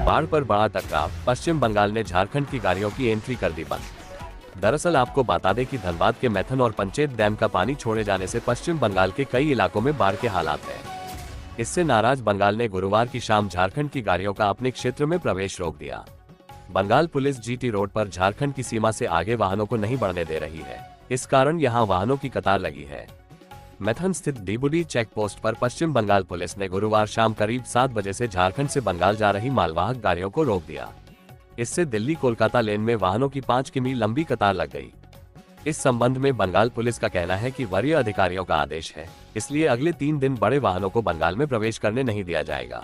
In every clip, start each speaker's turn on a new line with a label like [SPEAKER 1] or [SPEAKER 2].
[SPEAKER 1] बाढ़ पर बड़ा टकराव, पश्चिम बंगाल ने झारखंड की गाड़ियों की एंट्री कर दी बंद। दरअसल आपको बता दें कि धनबाद के मैथन और पंचेत डैम का पानी छोड़े जाने से पश्चिम बंगाल के कई इलाकों में बाढ़ के हालात हैं। इससे नाराज बंगाल ने गुरुवार की शाम झारखंड की गाड़ियों का अपने क्षेत्र में प्रवेश रोक दिया। बंगाल पुलिस जीटी रोड पर झारखंड की सीमा से आगे वाहनों को नहीं बढ़ने दे रही है। इस कारण यहां वाहनों की कतार लगी है। मैथन स्थित डीबुडी चेक पोस्ट पर पश्चिम बंगाल पुलिस ने गुरुवार शाम करीब 7 बजे से झारखंड से बंगाल जा रही मालवाहक गाड़ियों को रोक दिया। इससे दिल्ली कोलकाता लेन में वाहनों की 5 किमी लंबी कतार लग गई। इस संबंध में बंगाल पुलिस का कहना है कि वरीय अधिकारियों का आदेश है, इसलिए अगले 3 दिन बड़े वाहनों को बंगाल में प्रवेश करने नहीं दिया जाएगा।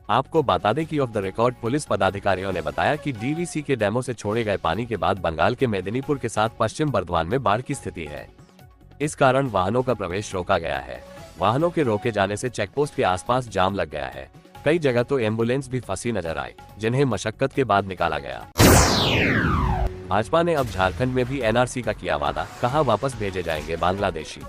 [SPEAKER 1] आपको बता दें कि ऑफ द रिकॉर्ड पुलिस पदाधिकारियों ने बताया कि डीवीसी के डैमों से छोड़े गए पानी के बाद बंगाल के मेदिनीपुर के साथ पश्चिम बर्धमान में बाढ़ की स्थिति है। इस कारण वाहनों का प्रवेश रोका गया है। वाहनों के रोके जाने से चेकपोस्ट के आसपास जाम लग गया है। कई जगह तो एम्बुलेंस भी फंसी नजर आई, जिन्हें मशक्कत के बाद निकाला गया। भाजपा ने अब झारखंड में भी एनआरसी का किया वादा, कहा वापस भेजे जाएंगे बांग्लादेशी।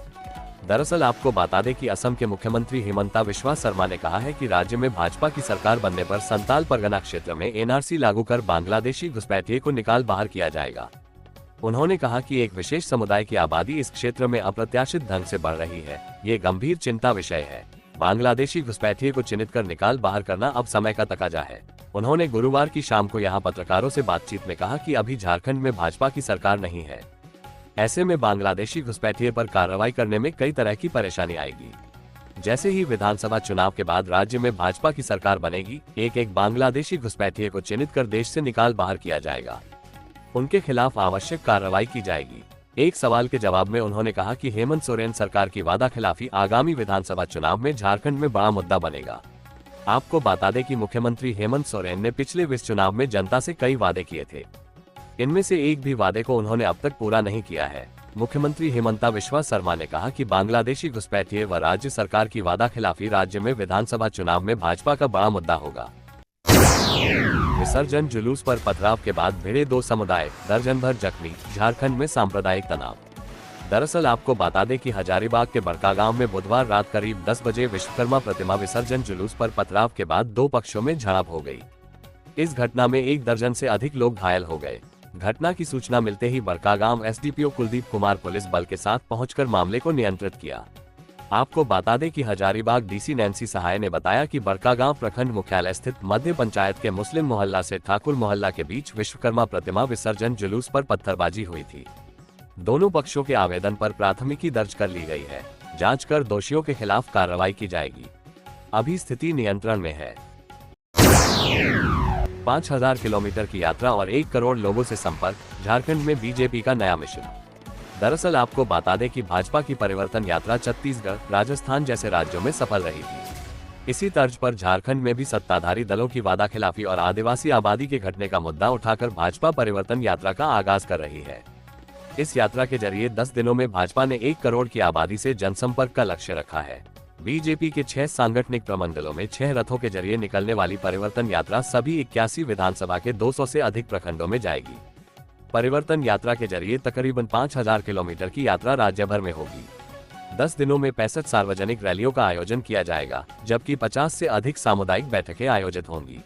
[SPEAKER 1] दरअसल आपको बता दें कि असम के मुख्यमंत्री हिमंता बिस्वा शर्मा ने कहा है कि राज्य में भाजपा की सरकार बनने पर संताल परगना क्षेत्र में एनआरसी लागू कर बांग्लादेशी घुसपैठिए को निकाल बाहर किया जाएगा। उन्होंने कहा कि एक विशेष समुदाय की आबादी इस क्षेत्र में अप्रत्याशित ढंग से बढ़ रही है। ये गंभीर चिंता विषय है। बांग्लादेशी घुसपैठिए को चिन्हित कर निकाल बाहर करना अब समय का तकाजा है। उन्होंने गुरुवार की शाम को यहां पत्रकारों से बातचीत में कहा कि अभी झारखंड में भाजपा की सरकार नहीं है। ऐसे में बांग्लादेशी घुसपैठिए पर कार्रवाई करने में कई तरह की परेशानी आएगी। जैसे ही विधानसभा चुनाव के बाद राज्य में भाजपा की सरकार बनेगी, एक बांग्लादेशी घुसपैठिए को चिन्हित कर देश से निकाल बाहर किया जाएगा। उनके खिलाफ आवश्यक कार्रवाई की जाएगी। एक सवाल के जवाब में उन्होंने कहा कि हेमंत सोरेन सरकार की वादा खिलाफी आगामी विधानसभा चुनाव में झारखंड में बड़ा मुद्दा बनेगा। आपको बता दें कि मुख्यमंत्री हेमंत सोरेन ने पिछले विस चुनाव में जनता से कई वादे किए थे। इनमें से एक भी वादे को उन्होंने अब तक पूरा नहीं किया है। मुख्यमंत्री हिमंता बिस्वा शर्मा ने कहा कि बांग्लादेशी घुसपैठिए व राज्य सरकार की वादा खिलाफी राज्य में विधानसभा चुनाव में भाजपा का बड़ा मुद्दा होगा। विसर्जन जुलूस पर पथराव के बाद भिड़े 2 समुदाय, दर्जन भर जख्मी, झारखंड में सांप्रदायिक तनाव। दरअसल आपको बता दें कि हजारीबाग के बड़कागांव में बुधवार रात करीब 10 बजे विश्वकर्मा प्रतिमा विसर्जन जुलूस पर पथराव के बाद 2 पक्षों में झड़प हो गई। इस घटना में 1 दर्जन से अधिक लोग घायल हो गए। घटना की सूचना मिलते ही बड़कागांव एसडीपीओ कुलदीप कुमार पुलिस बल के साथ पहुंचकर मामले को नियंत्रित किया। आपको बता दें कि हजारीबाग डीसी नैन्सी सहाय ने बताया कि बड़कागांव प्रखंड मुख्यालय स्थित मध्य पंचायत के मुस्लिम मोहल्ला से ठाकुर मोहल्ला के बीच विश्वकर्मा प्रतिमा विसर्जन जुलूस पर पत्थरबाजी हुई थी। दोनों पक्षों के आवेदन पर प्राथमिकी दर्ज कर ली गई है। जांच कर दोषियों के खिलाफ कार्रवाई की जाएगी। अभी स्थिति नियंत्रण में है। 5000 किलोमीटर की यात्रा और 1 करोड़ लोगों से संपर्क, झारखंड में बीजेपी का नया मिशन। दरअसल आपको बता दें कि भाजपा की परिवर्तन यात्रा छत्तीसगढ़, राजस्थान जैसे राज्यों में सफल रही थी। इसी तर्ज पर झारखंड में भी सत्ताधारी दलों की वादा खिलाफी और आदिवासी आबादी के घटने का मुद्दा उठाकर भाजपा परिवर्तन यात्रा का आगाज कर रही है। इस यात्रा के जरिए 10 दिनों में भाजपा ने 1 करोड़ की आबादी से जनसंपर्क का लक्ष्य रखा है। बीजेपी के 6 सांगठनिक प्रमंडलों में 6 रथों के जरिए निकलने वाली परिवर्तन यात्रा सभी 81 विधानसभा के 200 से अधिक प्रखंडों में जाएगी। परिवर्तन यात्रा के जरिए तकरीबन 5000 किलोमीटर की यात्रा राज्य भर में होगी। 10 दिनों में 65 सार्वजनिक रैलियों का आयोजन किया जाएगा, जबकि 50 से अधिक सामुदायिक बैठकें आयोजित होंगी।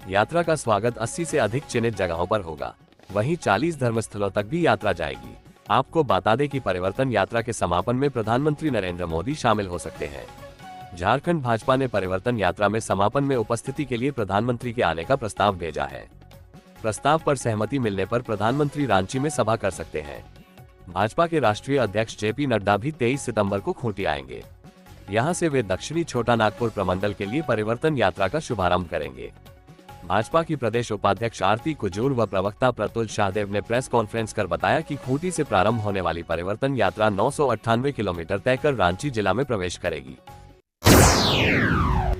[SPEAKER 1] यात्रा का स्वागत 80 से अधिक चिन्हित जगहों पर होगा। वहीं 40 धर्मस्थलों तक भी यात्रा जाएगी। आपको बता दें कि परिवर्तन यात्रा के समापन में प्रधानमंत्री नरेंद्र मोदी शामिल हो सकते हैं। झारखंड भाजपा ने परिवर्तन यात्रा में समापन में उपस्थिति के लिए प्रधानमंत्री के आने का प्रस्ताव भेजा है। प्रस्ताव पर सहमति मिलने पर प्रधानमंत्री रांची में सभा कर सकते हैं। भाजपा के राष्ट्रीय अध्यक्ष जेपी नड्डा भी 23 सितंबर को खूंटी आएंगे। यहां से वे दक्षिणी छोटा नागपुर प्रमंडल के लिए परिवर्तन यात्रा का शुभारंभ करेंगे। भाजपा की प्रदेश उपाध्यक्ष आरती कुजूर व प्रवक्ता प्रतुल शाहदेव ने प्रेस कॉन्फ्रेंस कर बताया कि खूंटी से प्रारंभ होने वाली परिवर्तन यात्रा 998 किलोमीटर तय कर रांची जिला में प्रवेश करेगी।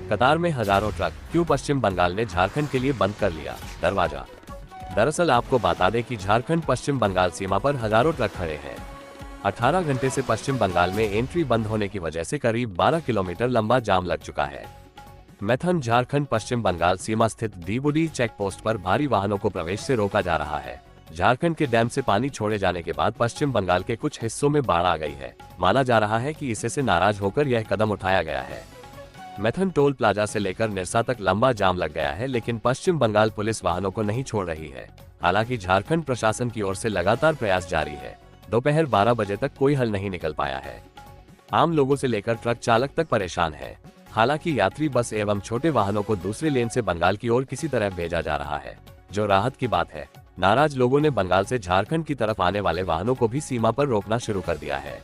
[SPEAKER 1] कतार में हजारों ट्रक, क्यों पश्चिम बंगाल ने झारखंड के लिए बंद कर लिया दरवाजा। दरअसल आपको बता दें कि झारखंड पश्चिम बंगाल सीमा पर हजारों ट्रक खड़े हैं। 18 घंटे से पश्चिम बंगाल में एंट्री बंद होने की वजह से करीब 12 किलोमीटर लंबा जाम लग चुका है। मैथन झारखंड पश्चिम बंगाल सीमा स्थित डीबुडी चेक पोस्ट पर भारी वाहनों को प्रवेश से रोका जा रहा है। झारखंड के डैम से पानी छोड़े जाने के बाद पश्चिम बंगाल के कुछ हिस्सों में बाढ़ आ गई है। माना जा रहा है कि इससे नाराज होकर यह कदम उठाया गया है। मैथन टोल प्लाजा से लेकर निरसा तक लंबा जाम लग गया है, लेकिन पश्चिम बंगाल पुलिस वाहनों को नहीं छोड़ रही है। हालांकि झारखंड प्रशासन की ओर से लगातार प्रयास जारी है। दोपहर 12 बजे तक कोई हल नहीं निकल पाया है। आम लोगों से लेकर ट्रक चालक तक परेशान है। हालांकि यात्री बस एवं छोटे वाहनों को दूसरे लेन से बंगाल की ओर किसी तरह भेजा जा रहा है, जो राहत की बात है। नाराज लोगों ने बंगाल से झारखंड की तरफ आने वाले वाहनों को भी सीमा पर रोकना शुरू कर दिया है।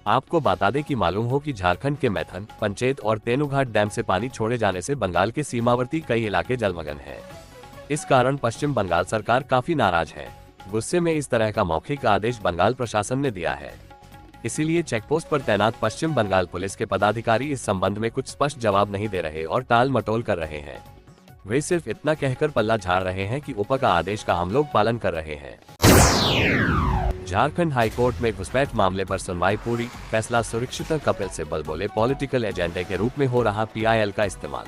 [SPEAKER 1] आपको बता दें कि मालूम हो कि झारखंड के मैथन, पंचेत और तेनुघाट डैम से पानी छोड़े जाने से बंगाल के सीमावर्ती कई इलाके जलमग्न हैं। इस कारण पश्चिम बंगाल सरकार काफी नाराज है। गुस्से में इस तरह का मौखिक आदेश बंगाल प्रशासन ने दिया है। इसीलिए चेकपोस्ट पर तैनात पश्चिम बंगाल पुलिस के पदाधिकारी इस संबंध में कुछ स्पष्ट जवाब नहीं दे रहे और टाल मटोल कर रहे हैं। वे सिर्फ इतना कहकर पल्ला झाड़ रहे हैं कि ऊपर का आदेश का हम लोग पालन कर रहे हैं। झारखंड हाईकोर्ट में घुसपैठ मामले पर सुनवाई पूरी, फैसला सुरक्षित। कपिल सिब्बल बोले, पॉलिटिकल एजेंडे के रूप में हो रहा PIL का इस्तेमाल।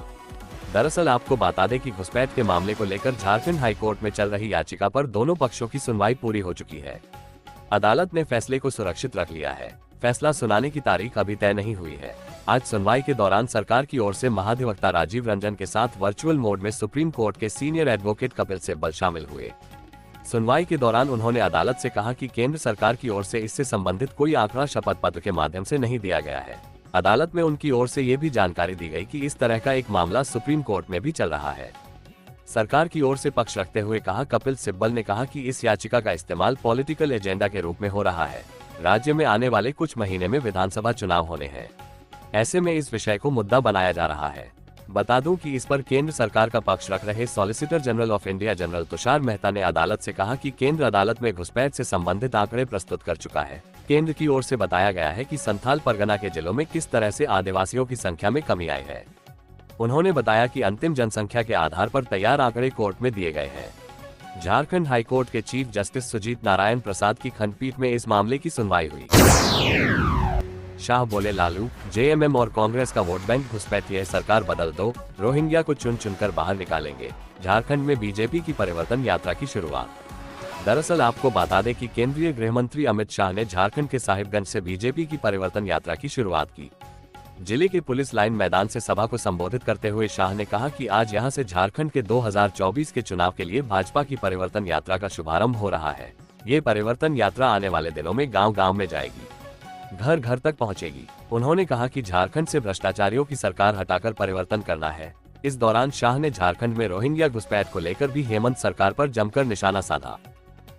[SPEAKER 1] दरअसल आपको बता दें कि घुसपैठ के मामले को लेकर झारखंड हाईकोर्ट में चल रही याचिका पर दोनों पक्षों की सुनवाई पूरी हो चुकी है। अदालत ने फैसले को सुरक्षित रख लिया है। फैसला सुनाने की तारीख अभी तय नहीं हुई है। आज सुनवाई के दौरान सरकार की ओर से महाधिवक्ता राजीव रंजन के साथ वर्चुअल मोड में सुप्रीम कोर्ट के सीनियर एडवोकेट कपिल सिब्बल शामिल हुए। सुनवाई के दौरान उन्होंने अदालत से कहा कि केंद्र सरकार की ओर से इससे संबंधित कोई आंकड़ा शपथ पत्र के माध्यम से नहीं दिया गया है। अदालत में उनकी ओर से ये भी जानकारी दी गई कि इस तरह का एक मामला सुप्रीम कोर्ट में भी चल रहा है। सरकार की ओर से पक्ष रखते हुए कहा कपिल सिब्बल ने कहा कि इस याचिका का इस्तेमाल पॉलिटिकल एजेंडा के रूप में हो रहा है। राज्य में आने वाले कुछ महीने में विधानसभा चुनाव होने हैं। ऐसे में इस विषय को मुद्दा बनाया जा रहा है। बता दूं कि इस पर केंद्र सरकार का पक्ष रख रहे solicitor general of India general Tushar Mehta ने अदालत से कहा कि केंद्र अदालत में घुसपैठ से संबंधित आंकड़े प्रस्तुत कर चुका है। केंद्र की ओर से बताया गया है कि संथाल परगना के जिलों में किस तरह से आदिवासियों की संख्या में कमी आई है। उन्होंने बताया कि अंतिम जनसंख्या के आधार पर तैयार आंकड़े कोर्ट में दिए गए हैं। झारखंड हाईकोर्ट के चीफ जस्टिस सुजीत नारायण प्रसाद की खंडपीठ में इस मामले की सुनवाई हुई। शाह बोले, लालू, JMM और कांग्रेस का वोट बैंक घुसपैठिए, सरकार बदल दो, रोहिंग्या को चुन चुनकर बाहर निकालेंगे। झारखंड में बीजेपी की परिवर्तन यात्रा की शुरुआत। दरअसल आपको बता दें कि केंद्रीय गृह मंत्री अमित शाह ने झारखंड के साहिबगंज से बीजेपी की परिवर्तन यात्रा की शुरुआत की। जिले के पुलिस लाइन मैदान से सभा को संबोधित करते हुए शाह ने कहा कि आज यहां से झारखंड के 2024 के चुनाव के लिए भाजपा की परिवर्तन यात्रा का शुभारंभ हो रहा है। ये परिवर्तन यात्रा आने वाले दिनों में गांव-गांव में जाएगी, घर घर तक पहुंचेगी। उन्होंने कहा कि झारखंड से भ्रष्टाचारियों की सरकार हटाकर परिवर्तन करना है। इस दौरान शाह ने झारखंड में रोहिंग्या घुसपैठ को लेकर भी हेमंत सरकार पर जमकर निशाना साधा।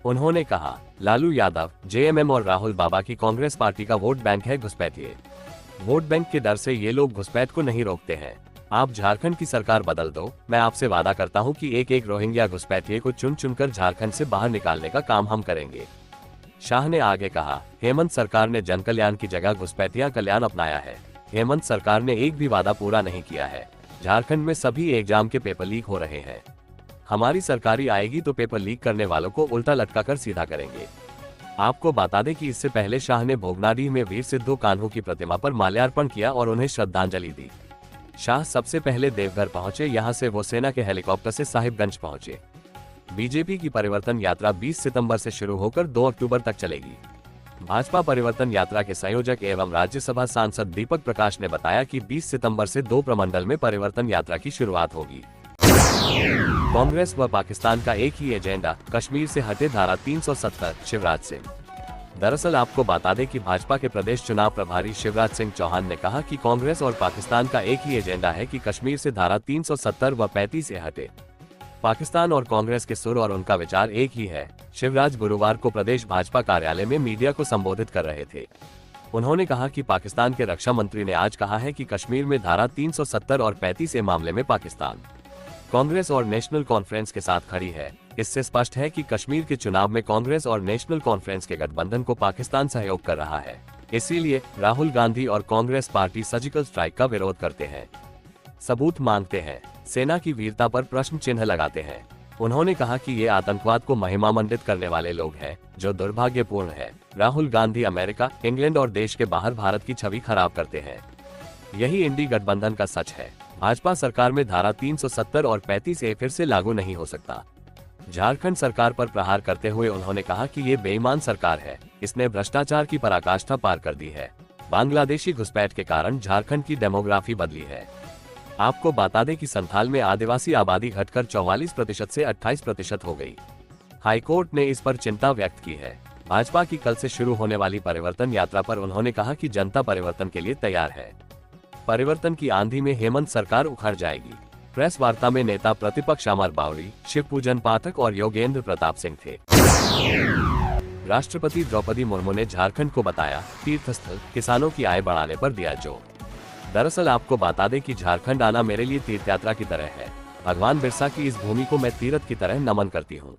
[SPEAKER 1] उन्होंने कहा, लालू यादव, JMM और राहुल बाबा की कांग्रेस पार्टी का वोट बैंक है घुसपैठिए। वोट बैंक के डर से ये लोग घुसपैठ को नहीं रोकते हैं। आप झारखंड की सरकार बदल दो, मैं आपसे वादा करता हूं कि एक एक रोहिंग्या घुसपैठिए को चुन चुनकर झारखंड से बाहर निकालने का काम हम करेंगे। शाह ने आगे कहा, हेमंत सरकार ने जन कल्याण की जगह घुसपैठिया कल्याण अपनाया है। हेमंत सरकार ने एक भी वादा पूरा नहीं किया है। झारखंड में सभी एग्जाम के पेपर लीक हो रहे हैं। हमारी सरकारी आएगी तो पेपर लीक करने वालों को उल्टा लटकाकर सीधा करेंगे। आपको बता दें कि इससे पहले शाह ने भोगनाडीह में वीर सिद्धू कान्हू की प्रतिमा पर माल्यार्पण किया और उन्हें श्रद्धांजलि दी। शाह सबसे पहले देवघर पहुंचे, यहां से वो सेना के हेलीकॉप्टर से साहिबगंज पहुंचे। बीजेपी की परिवर्तन यात्रा 20 सितंबर से शुरू होकर 2 अक्टूबर तक चलेगी। भाजपा परिवर्तन यात्रा के संयोजक एवं राज्यसभा सांसद दीपक प्रकाश ने बताया कि 20 सितंबर से 2 प्रमंडल में परिवर्तन यात्रा की शुरुआत होगी। कांग्रेस व पाकिस्तान का एक ही एजेंडा, कश्मीर से हटे धारा 370, शिवराज सिंह। दरअसल आपको बता दें कि भाजपा के प्रदेश चुनाव प्रभारी शिवराज सिंह चौहान ने कहा कि कांग्रेस और पाकिस्तान का एक ही एजेंडा है कि कश्मीर से धारा 370 व 35 से हटे। पाकिस्तान और कांग्रेस के सुर और उनका विचार एक ही है। शिवराज गुरुवार को प्रदेश भाजपा कार्यालय में मीडिया को संबोधित कर रहे थे। उन्होंने कहा कि पाकिस्तान के रक्षा मंत्री ने आज कहा है कि कश्मीर में धारा 370 और 35 ए मामले में पाकिस्तान कांग्रेस और नेशनल कॉन्फ्रेंस के साथ खड़ी है। इससे स्पष्ट है कि कश्मीर के चुनाव में कांग्रेस और नेशनल कॉन्फ्रेंस के गठबंधन को पाकिस्तान सहयोग कर रहा है। इसीलिए राहुल गांधी और कांग्रेस पार्टी सर्जिकल स्ट्राइक का विरोध करते हैं, सबूत मांगते हैं, सेना की वीरता पर प्रश्न चिन्ह लगाते हैं। उन्होंने कहा कि ये आतंकवाद को महिमामंडित करने वाले लोग हैं, जो दुर्भाग्यपूर्ण है। राहुल गांधी अमेरिका, इंग्लैंड और देश के बाहर भारत की छवि खराब करते हैं। यही इंडी गठबंधन का सच है। भाजपा सरकार में धारा 370 और 35 ए फिर से लागू नहीं हो सकता। झारखंड सरकार पर प्रहार करते हुए उन्होंने कहा कि ये बेईमान सरकार है, इसने भ्रष्टाचार की पराकाष्ठा पार कर दी है। बांग्लादेशी घुसपैठ के कारण झारखंड की डेमोग्राफी बदली है। आपको बता दें कि संथाल में आदिवासी आबादी घटकर 44% से 28% हो गई। हाईकोर्ट ने इस पर चिंता व्यक्त की है। भाजपा की कल से शुरू होने वाली परिवर्तन यात्रा पर उन्होंने कहा कि जनता परिवर्तन के लिए तैयार है। परिवर्तन की आंधी में हेमंत सरकार उखड़ जाएगी। प्रेस वार्ता में नेता प्रतिपक्ष अमर बावरी, शिव पूजन पाठक और योगेंद्र प्रताप सिंह थे। राष्ट्रपति द्रौपदी मुर्मू ने झारखंड को बताया तीर्थस्थल, किसानों की आय बढ़ाने पर दिया जोर। दरअसल आपको बता दें कि झारखंड आना मेरे लिए तीर्थ यात्रा की तरह है। भगवान बिरसा की इस भूमि को मैं तीर्थ की तरह नमन करती हूँ।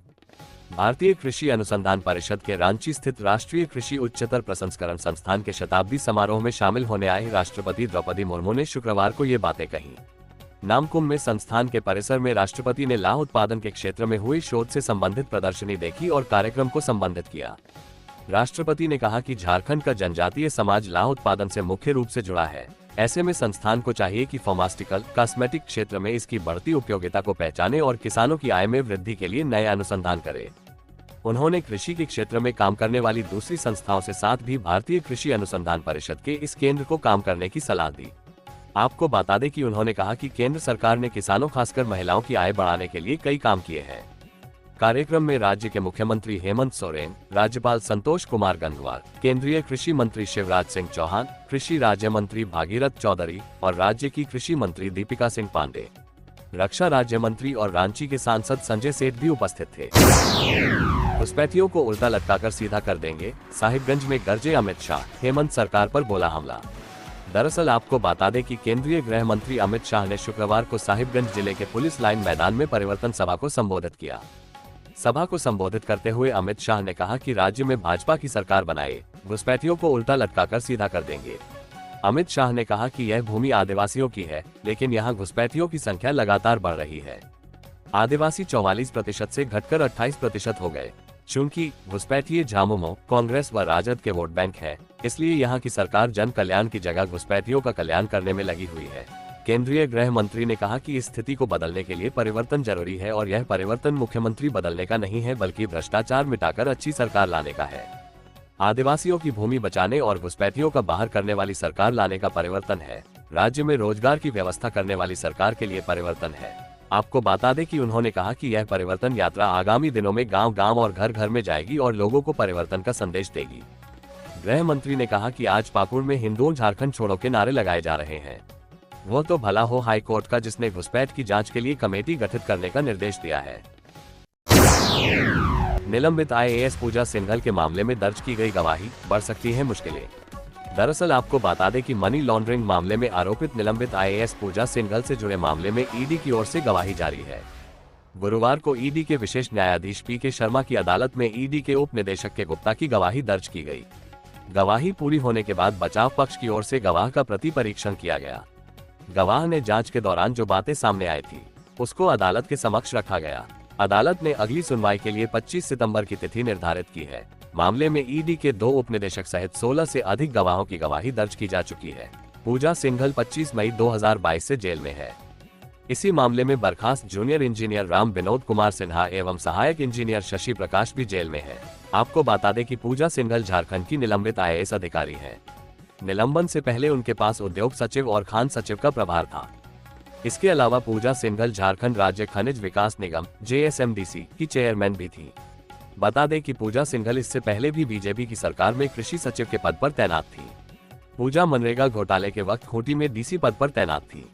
[SPEAKER 1] भारतीय कृषि अनुसंधान परिषद के रांची स्थित राष्ट्रीय कृषि उच्चतर प्रसंस्करण संस्थान के शताब्दी समारोह में शामिल होने आए राष्ट्रपति द्रौपदी मुर्मू ने शुक्रवार को ये बातें कही। नामकुम में संस्थान के परिसर में राष्ट्रपति ने लाह उत्पादन के क्षेत्र में हुई शोध से संबंधित प्रदर्शनी देखी और कार्यक्रम को संबोधित किया। राष्ट्रपति ने कहा कि झारखंड का जनजातीय समाज लाह उत्पादन से मुख्य रूप से जुड़ा है। ऐसे में संस्थान को चाहिए कि फार्मास्यूटिकल, कॉस्मेटिक क्षेत्र में इसकी बढ़ती उपयोगिता को पहचाने और किसानों की आय में वृद्धि के लिए नए अनुसंधान करे। उन्होंने कृषि के क्षेत्र में काम करने वाली दूसरी संस्थाओं से साथ भी भारतीय कृषि अनुसंधान परिषद के इस केंद्र को काम करने की सलाह दी। आपको बता दें कि उन्होंने कहा कि केंद्र सरकार ने किसानों खासकर महिलाओं की आय बढ़ाने के लिए कई काम किए हैं। कार्यक्रम में राज्य के मुख्यमंत्री हेमंत सोरेन, राज्यपाल संतोष कुमार गंगवार, केंद्रीय कृषि मंत्री शिवराज सिंह चौहान, कृषि राज्य मंत्री भागीरथ चौधरी और राज्य की कृषि मंत्री दीपिका सिंह पांडे, रक्षा राज्य मंत्री और रांची के सांसद संजय सेठ भी उपस्थित थे। घुसपैठियों को उल्टा लटकाकर सीधा कर देंगे, साहिबगंज में गरजे अमित शाह, हेमंत सरकार पर बोला हमला। दरअसल आपको बता दें कि केंद्रीय गृह मंत्री अमित शाह ने शुक्रवार को साहिबगंज जिले के पुलिस लाइन मैदान में परिवर्तन सभा को संबोधित किया। सभा को संबोधित करते हुए अमित शाह ने कहा कि राज्य में भाजपा की सरकार बनाए, घुसपैठियों को उल्टा लटकाकर सीधा कर देंगे। अमित शाह ने कहा कि यह भूमि आदिवासियों की है, लेकिन यहाँ घुसपैठियों की संख्या लगातार बढ़ रही है। आदिवासी 44% से घटकर 28% हो गए। चूंकि घुसपैठिए झामुमो, कांग्रेस व राजद के वोट बैंक है, इसलिए यहाँ की सरकार जन कल्याण की जगह घुसपैठियों का कल्याण करने में लगी हुई है। केंद्रीय गृह मंत्री ने कहा कि इस स्थिति को बदलने के लिए परिवर्तन जरूरी है और यह परिवर्तन मुख्यमंत्री बदलने का नहीं है, बल्कि भ्रष्टाचार मिटाकर अच्छी सरकार लाने का है। आदिवासियों की भूमि बचाने और घुसपैठियों का बाहर करने वाली सरकार लाने का परिवर्तन है। राज्य में रोजगार की व्यवस्था करने वाली सरकार के लिए परिवर्तन है। आपको बता दें कि उन्होंने कहा कि यह परिवर्तन यात्रा आगामी दिनों में गांव-गांव और घर-घर में जाएगी और लोगों को परिवर्तन का संदेश देगी। गृह मंत्री ने कहा कि आज पाकुड़ में हिंदुओं झारखंड छोड़ो के नारे लगाए जा रहे हैं। वो तो भला हो हाई कोर्ट का, जिसने घुसपैठ की जांच के लिए कमेटी गठित करने का निर्देश दिया है। निलंबित IAS पूजा सिंघल के मामले में दर्ज की गई गवाही, बढ़ सकती है मुश्किलें। दरअसल आपको बता दें कि मनी लॉन्ड्रिंग मामले में आरोपित निलंबित IAS पूजा सिंघल से जुड़े मामले में ईडी की ओर से गवाही जारी है। गुरुवार को ईडी के विशेष न्यायाधीश PK शर्मा की अदालत में ईडी के उप निदेशक के गुप्ता की गवाही दर्ज की गई। गवाही पूरी होने के बाद बचाव पक्ष की ओर से गवाह का प्रति परीक्षण किया गया। गवाह ने जांच के दौरान जो बातें सामने आई थी, उसको अदालत के समक्ष रखा गया। अदालत ने अगली सुनवाई के लिए 25 सितंबर की तिथि निर्धारित की है। मामले में ईडी के 2 उपनिदेशक सहित 16 से अधिक गवाहों की गवाही दर्ज की जा चुकी है। पूजा सिंघल 25 मई 2022 से जेल में है। इसी मामले में बर्खास्त जूनियर इंजीनियर राम विनोद कुमार सिन्हा एवं सहायक इंजीनियर शशि प्रकाश भी जेल में है। आपको बता दें कि पूजा सिंघल झारखंड की निलंबित IAS अधिकारी है। निलंबन से पहले उनके पास उद्योग सचिव और खान सचिव का प्रभार था। इसके अलावा पूजा सिंघल झारखंड राज्य खनिज विकास निगम JSMDC की चेयरमैन भी थी। बता दें कि पूजा सिंघल इससे पहले भी बीजेपी की सरकार में कृषि सचिव के पद पर तैनात थी। पूजा मनरेगा घोटाले के वक्त खूंटी में DC पद पर तैनात थी।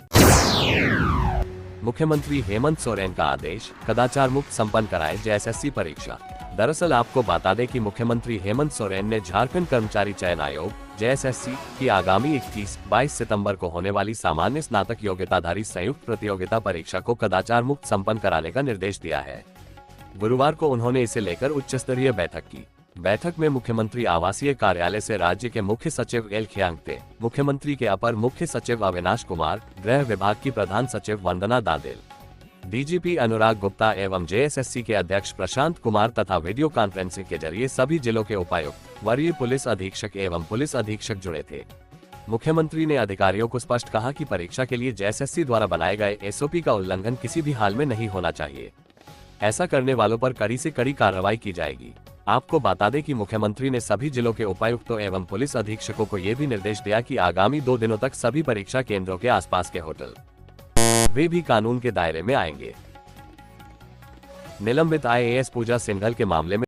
[SPEAKER 1] मुख्यमंत्री हेमंत सोरेन का आदेश, कदाचार मुक्त संपन्न कराए JSSC परीक्षा। दरअसल आपको बता दें कि मुख्यमंत्री हेमंत सोरेन ने झारखंड कर्मचारी चयन आयोग JSSC की आगामी 21-22 सितंबर को होने वाली सामान्य स्नातक योग्यताधारी संयुक्त प्रतियोगिता परीक्षा को कदाचार मुक्त संपन्न कराने का निर्देश दिया है। गुरुवार को उन्होंने इसे लेकर उच्च स्तरीय बैठक की। बैठक में मुख्यमंत्री आवासीय कार्यालय से राज्य के मुख्य सचिव एल खियांगते, मुख्यमंत्री के अपर मुख्य सचिव अविनाश कुमार, गृह विभाग की प्रधान सचिव वंदना दादेल, DGP अनुराग गुप्ता एवं JSSC के अध्यक्ष प्रशांत कुमार तथा वीडियो कॉन्फ्रेंसिंग के जरिए सभी जिलों के उपायुक्त, वरीय पुलिस अधीक्षक एवं पुलिस अधीक्षक जुड़े थे। मुख्यमंत्री ने अधिकारियों को स्पष्ट कहा कि परीक्षा के लिए JSSC द्वारा बनाए गए SOP का उल्लंघन किसी भी हाल में नहीं होना चाहिए। ऐसा करने वालों पर कड़ी से कड़ी कार्रवाई की जाएगी। आपको बता दें कि मुख्यमंत्री ने सभी जिलों के उपायुक्तों एवं पुलिस अधीक्षकों को ये भी निर्देश दिया कि आगामी 2 दिनों तक सभी परीक्षा केंद्रों के आसपास के होटल वे भी कानून के दायरे में आएंगे। निलंबित IAS पूजा सिंघल के मामले में